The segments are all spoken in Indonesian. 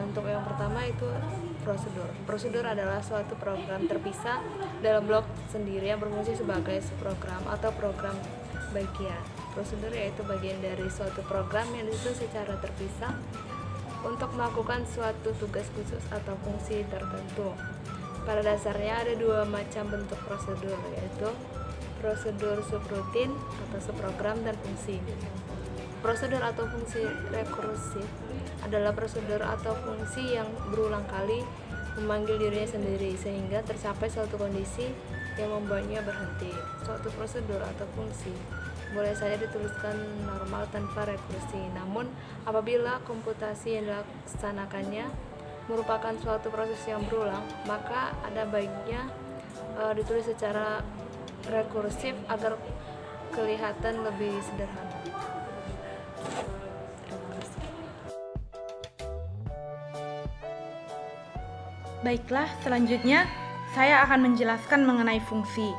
Untuk yang pertama itu prosedur. Prosedur adalah suatu program terpisah dalam blok sendiri yang berfungsi sebagai subprogram atau program bagian. Prosedur yaitu bagian dari suatu program yang disusun secara terpisah untuk melakukan suatu tugas khusus atau fungsi tertentu. Pada dasarnya ada dua macam bentuk prosedur, yaitu prosedur subrutin atau subprogram dan fungsi. Prosedur atau fungsi rekursif adalah prosedur atau fungsi yang berulang kali memanggil dirinya sendiri sehingga tercapai suatu kondisi yang membuatnya berhenti. Suatu prosedur atau fungsi boleh saja dituliskan normal tanpa rekursi, namun apabila komputasi yang dilaksanakannya merupakan suatu proses yang berulang, maka ada baiknya ditulis secara rekursif agar kelihatan lebih sederhana. Baiklah, selanjutnya saya akan menjelaskan mengenai fungsi.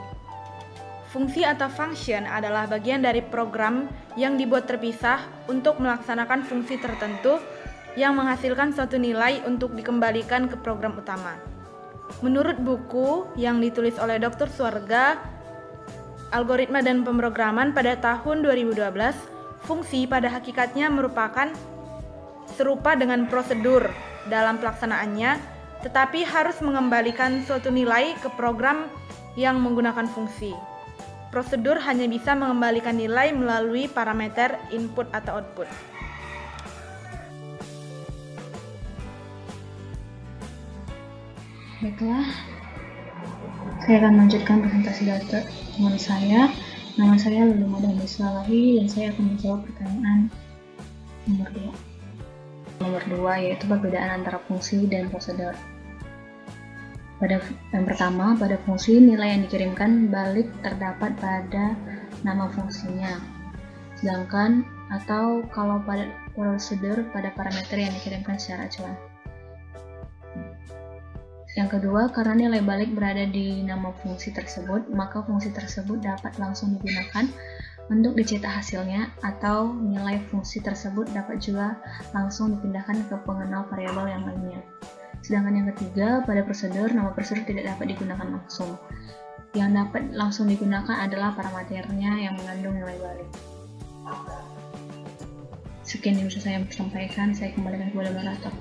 Fungsi atau function adalah bagian dari program yang dibuat terpisah untuk melaksanakan fungsi tertentu yang menghasilkan suatu nilai untuk dikembalikan ke program utama. Menurut buku yang ditulis oleh Dr. Suarga, Algoritma dan Pemrograman pada tahun 2012, fungsi pada hakikatnya merupakan serupa dengan prosedur dalam pelaksanaannya, tetapi harus mengembalikan suatu nilai ke program yang menggunakan fungsi. Prosedur hanya bisa mengembalikan nilai melalui parameter input atau output. Baiklah, saya akan melanjutkan presentasi data teman saya. Nama saya Lulu Madan Deslalahi dan saya akan menjawab pertanyaan nomor 2 yaitu perbedaan antara fungsi dan prosedur. Yang pertama, pada fungsi nilai yang dikirimkan balik terdapat pada nama fungsinya. Sedangkan atau kalau pada prosedur pada parameter yang dikirimkan secara acuan. Yang kedua, karena nilai balik berada di nama fungsi tersebut, maka fungsi tersebut dapat langsung digunakan untuk dicetak hasilnya, atau nilai fungsi tersebut dapat juga langsung dipindahkan ke pengenal variabel yang lainnya. Sedangkan yang ketiga, pada prosedur, nama prosedur tidak dapat digunakan langsung. Yang dapat langsung digunakan adalah parameternya yang mengandung nilai balik. Sekian yang bisa saya sampaikan, saya kembalikan kepada moderator.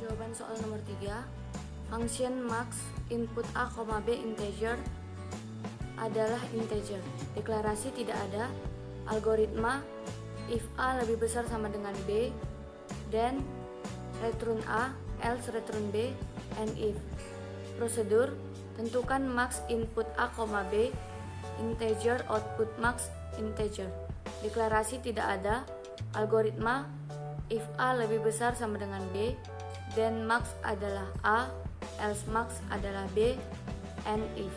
Jawaban soal nomor 3, function max input A, B integer adalah integer. Deklarasi tidak ada. Algoritma if A lebih besar sama dengan B, then return A, else return B, and if. Prosedur, tentukan max input A, B, integer, output max integer. Deklarasi tidak ada. Algoritma if A lebih besar sama dengan B, then max adalah A, else max adalah B, and if.